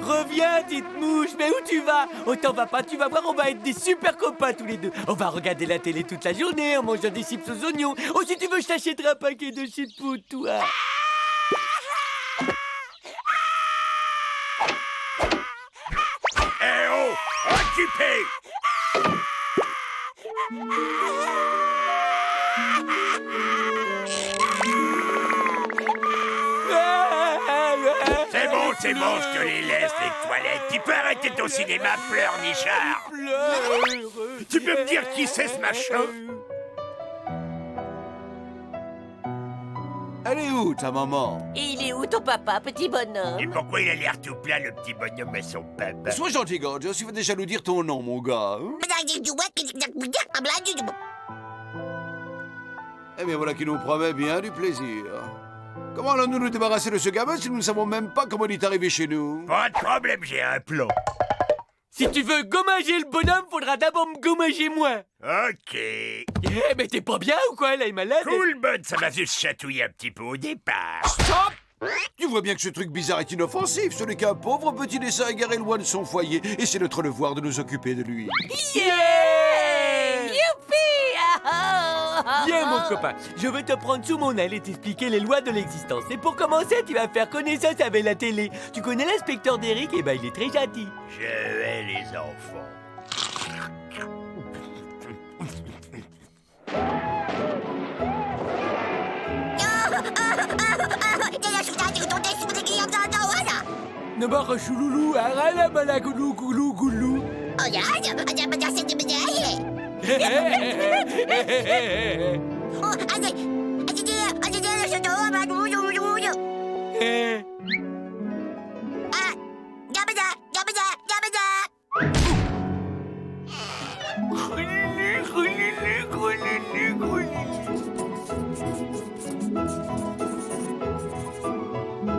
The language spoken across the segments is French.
Reviens, petite mouche, mais où tu vas? Oh, t'en vas pas, tu vas voir, on va être des super copains tous les deux. On va regarder la télé toute la journée en mangeant des chips aux oignons. Oh, si tu veux, je t'achèterai un paquet de chips pour toi. Eh oh, occupé! C'est bon, je te les laisse, les toilettes. Tu peux arrêter ton cinéma, pleurnichard. Tu peux me dire qui c'est, ce machin? Elle est où, ta maman? Et il est où ton papa, petit Et bonhomme? pourquoi il a l'air tout plein, le petit bonhomme à son papa? Sois gentil, Gorgeous, tu vas déjà nous dire ton nom, mon gars. Hein? Eh bien, voilà qui nous promet bien du plaisir. Comment allons-nous nous débarrasser de ce gamin si nous ne savons même pas comment il est arrivé chez nous? Pas de problème, j'ai un plan. Si tu veux gommager le bonhomme, faudra d'abord me gommager moi. Ok. Eh, mais t'es pas bien ou quoi, là, il est malade? Cool, bud, ça m'a juste chatouillé un petit peu au départ. Stop! Tu vois bien que ce truc bizarre est inoffensif. Ce n'est qu'un pauvre petit dessin égaré loin de son foyer. Et c'est notre devoir de nous occuper de lui. Yeah! Youpi! Viens, mon copain, je vais te prendre sous mon aile et t'expliquer les lois de l'existence. Et pour commencer, tu vas faire connaissance avec la télé. Tu connais l'inspecteur d'Eric? Eh ben, il est très gentil. Je hais les enfants. Nabara chouloulou, arala malagoulou goulou goulou.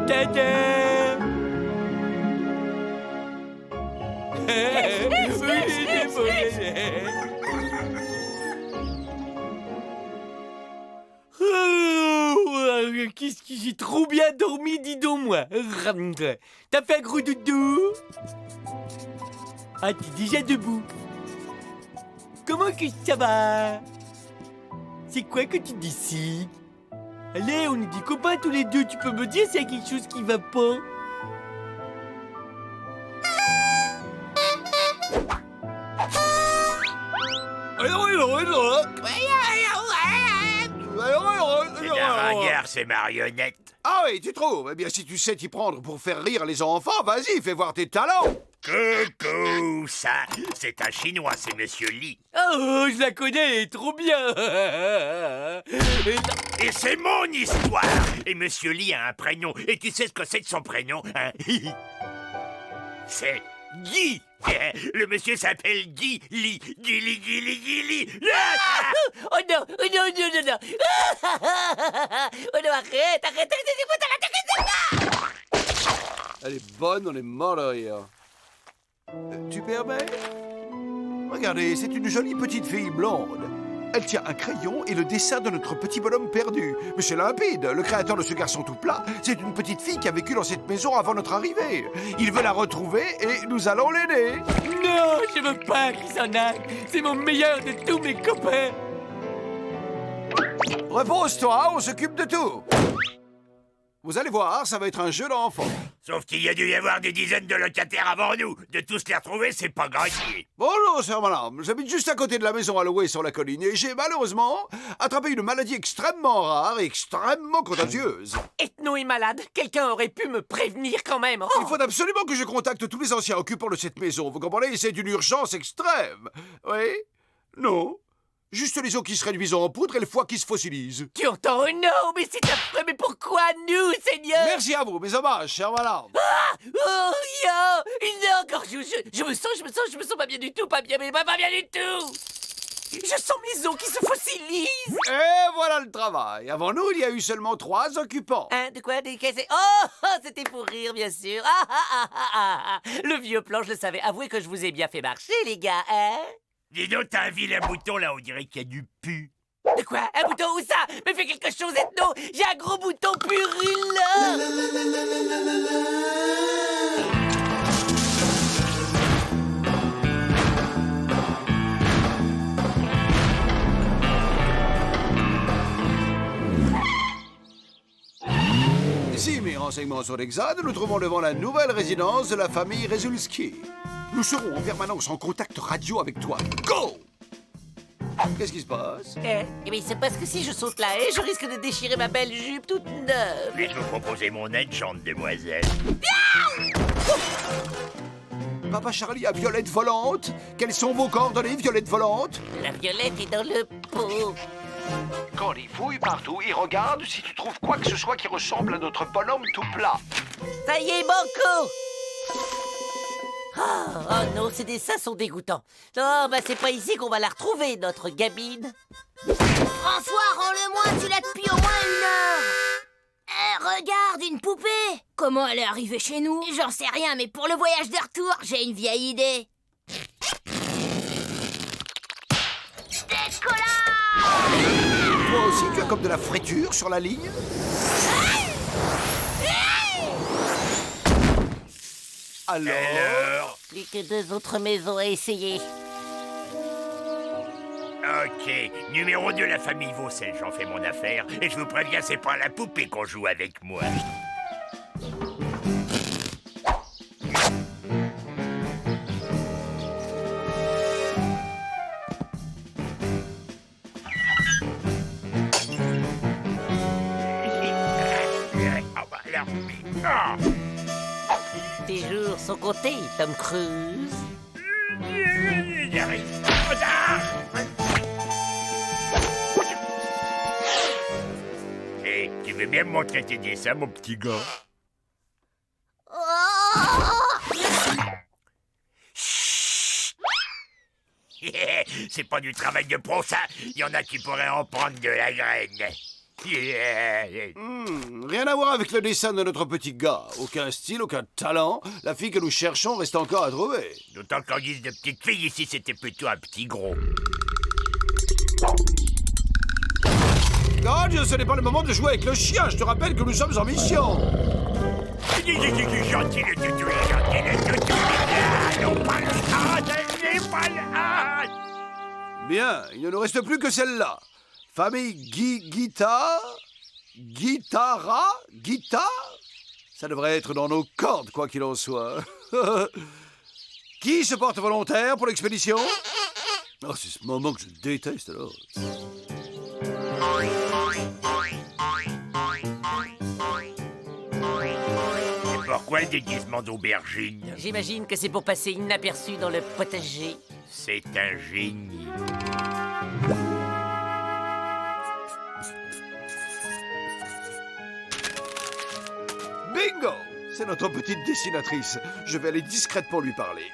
Tada! Qu'est-ce que j'ai trop bien dormi, dis donc, moi. T'as fait un gros doudou? Ah, t'es déjà debout. Comment que ça va? C'est quoi que tu décides? Allez, on est des copains tous les deux. Tu peux me dire s'il y a quelque chose qui va pas? C'est un ringard, ces marionnettes. Ah oui, tu trouves? Eh bien, si tu sais t'y prendre pour faire rire les enfants, vas-y, fais voir tes talents. Coucou, ça, c'est un Chinois, c'est Monsieur Lee. Oh, je la connais, elle est trop bien. Et c'est mon histoire. Et Monsieur Lee a un prénom. Et tu sais ce que c'est de son prénom, hein? C'est Guy. Le monsieur s'appelle Guy Lee. Guy Lee, Guy Lee, Guy Lee. Oh non, oh non, non, non, non. Oh non, arrête, arrête, Elle est bonne, on est mort de rire. Tu permets? Regardez, c'est une jolie petite fille blonde. Elle tient un crayon et le dessin de notre petit bonhomme perdu. Mais c'est limpide, le créateur de ce garçon tout plat, c'est une petite fille qui a vécu dans cette maison avant notre arrivée. Il veut la retrouver et nous allons l'aider. Non, je veux pas qu'il s'en aille. C'est mon meilleur de tous mes copains. Repose-toi, on s'occupe de tout. Vous allez voir, ça va être un jeu d'enfant. Sauf qu'il y a dû y avoir des dizaines de locataires avant nous. De tous les retrouver, c'est pas gratuit. Bonjour, sœur madame. J'habite juste à côté de la maison à louer sur la colline et j'ai malheureusement attrapé une maladie extrêmement rare et extrêmement contagieuse. Ethno est malade. Quelqu'un aurait pu me prévenir quand même. Oh. Il faut absolument que je contacte tous les anciens occupants de cette maison. Vous comprenez? C'est une urgence extrême. Oui? Non? Juste les os qui se réduisent en poudre et le foie qui se fossilise. Tu entends? Oh non, mais c'est affreux. Mais pourquoi nous, Seigneur? Merci à vous, mes hommages, chère madame. Oh, non, encore, je me sens pas bien du tout, pas bien du tout. Je sens mes os qui se fossilisent. Et voilà le travail. Avant nous, il y a eu seulement 3 occupants. Hein, de quoi? Oh, c'était pour rire, bien sûr. Le vieux plan, je le savais. Avouez que je vous ai bien fait marcher, les gars, hein? Dis donc, t'as un vilain bouton là, on dirait qu'il y a du pu. De quoi? Un bouton où ça? Mais fais quelque chose, Ethno! J'ai un gros bouton purulent! renseignements sont exacts, nous trouvons devant la nouvelle résidence de la famille Rezulski. Nous serons en permanence en contact radio avec toi. Go! Qu'est-ce qui se passe? Eh bien, il se passe que si je saute la haie, je risque de déchirer ma belle jupe toute neuve. Puis-je vous proposer mon aide, chante demoiselle? Papa Charlie a Violette Volante. Quelles sont vos coordonnées, Violette Volante? La violette est dans le pot. Candy fouille partout et regarde si tu trouves quoi que ce soit qui ressemble à notre bonhomme tout plat. Ça y est, banco! Oh non, ces dessins sont dégoûtants. Non, bah c'est pas ici qu'on va la retrouver, notre gamine. François, rends-le-moi, tu l'as depuis au moins 1 heure. Regarde, une poupée. Comment elle est arrivée chez nous? J'en sais rien, mais pour le voyage de retour, j'ai une vieille idée. Décollage! Toi aussi, tu as comme de la friture sur la ligne? Alors? Plus que 2 autres maisons à essayer. Ok, numéro 2, la famille Vaucel, j'en fais mon affaire. Et je vous préviens, c'est pas la poupée qu'on joue avec moi. Ah bah alors, ah. Tes jours sont comptés, Tom Cruise. J'arrive. Hé, tu veux bien me montrer tes dessins, mon petit gars? C'est pas du travail de pro, ça. Il y en a qui pourraient en prendre de la graine. Rien à voir avec le dessin de notre petit gars. Aucun style, aucun talent. La fille que nous cherchons reste encore à trouver. D'autant qu'en guise de petite fille, ici, c'était plutôt un petit gros. George, ce n'est pas le moment de jouer avec le chien. Je te rappelle que nous sommes en mission. Gentil le toutou, gentil le toutou. Ah, non, pas le pas le Bien, il ne nous reste plus que celle-là. Famille Guitare? Ça devrait être dans nos cordes, quoi qu'il en soit. Qui se porte volontaire pour l'expédition? Oh, c'est ce moment que je déteste, alors. Pourquoi le déguisement d'aubergine? J'imagine que c'est pour passer inaperçu dans le potager. C'est un génie. Bingo! C'est notre petite dessinatrice. Je vais aller discrètement lui parler.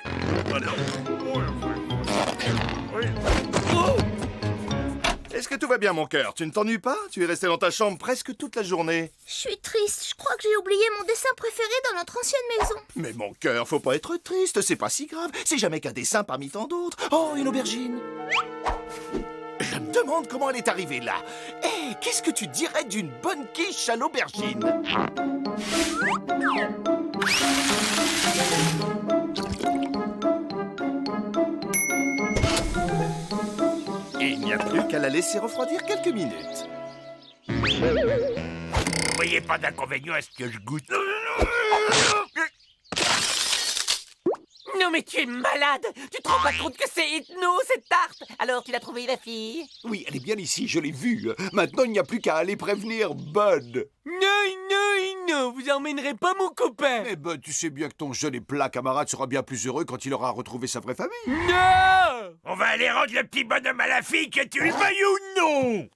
Est-ce que tout va bien, mon cœur? Tu ne t'ennuies pas? Tu es resté dans ta chambre presque toute la journée. Je suis triste. Je crois que j'ai oublié mon dessin préféré dans notre ancienne maison. Mais mon cœur, faut pas être triste, c'est pas si grave. C'est jamais qu'un dessin parmi tant d'autres. Oh, une aubergine. Je me demande comment elle est arrivée là. Hé, qu'est-ce que tu dirais d'une bonne quiche à l'aubergine? Et il n'y a plus qu'à la laisser refroidir quelques minutes. Vous voyez pas d'inconvénient à ce que je goûte? Non mais tu es malade! Tu te rends pas compte que c'est hypno, cette tarte? Alors tu l'as trouvée, la fille? Oui, elle est bien ici, je l'ai vue. Maintenant, il n'y a plus qu'à aller prévenir Bud. Non, vous emmènerez pas mon copain. Mais Bud, tu sais bien que ton jeune et plat camarade sera bien plus heureux quand il aura retrouvé sa vraie famille. Non! On va aller rendre le petit bonhomme à la fille, que tu le veuilles ou non!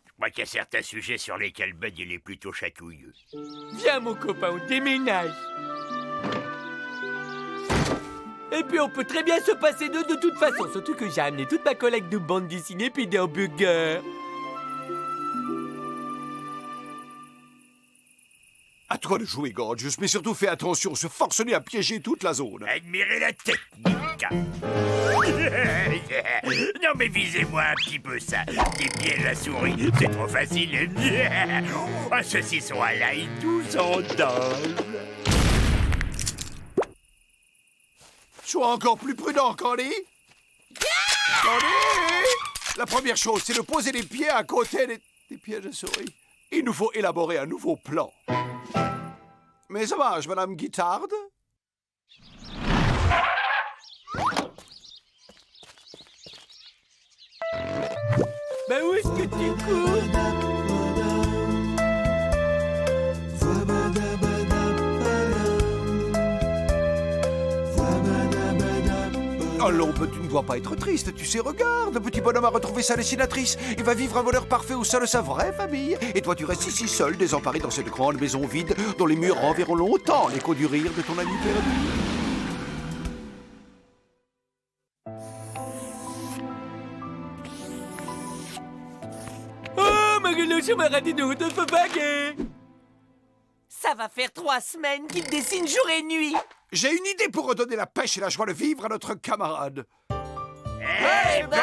Je crois qu'il y a certains sujets sur lesquels Bud il est plutôt chatouilleux. Viens mon copain, on déménage. Et puis on peut très bien se passer d'eux de toute façon. Surtout que j'ai amené toute ma collecte de bandes dessinées puis des hamburgers. À toi de jouer, Gorgeous, mais surtout fais attention, ce forcené à piéger toute la zone. Admirez la technique. Non mais visez-moi un petit peu ça. Des pièges à souris, c'est trop facile. Un saucisson à l'ail, 12 ans d'âge. Sois encore plus prudent, Candy. Candy! La première chose, c'est de poser les pieds à côté des pièges à souris. Il nous faut élaborer un nouveau plan. Mais ça marche, Madame Guittarde? Bah où est-ce que tu cours? Allons, tu ne dois pas être triste, tu sais, regarde, le petit bonhomme a retrouvé sa dessinatrice. Il va vivre un bonheur parfait au sein de sa vraie famille. Et toi, tu restes ici seul, désemparé dans cette grande maison vide, dont les murs renverront longtemps l'écho du rire de ton ami perdu. Oh, Magueloche m'a raté de haute baguette. Ça va faire 3 semaines qu'il dessine jour et nuit. J'ai une idée pour redonner la pêche et la joie de vivre à notre camarade. Eh ben,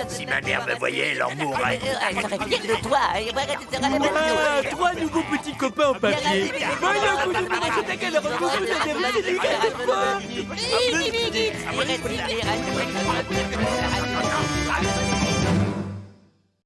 si ma mère me voyait, elle en mourrait. De toi. Ah, 3 nouveaux petits copains en papier. Voyons, vous nous direz c'est à quelle rencontre vous avez réussi quelquefois. Vite.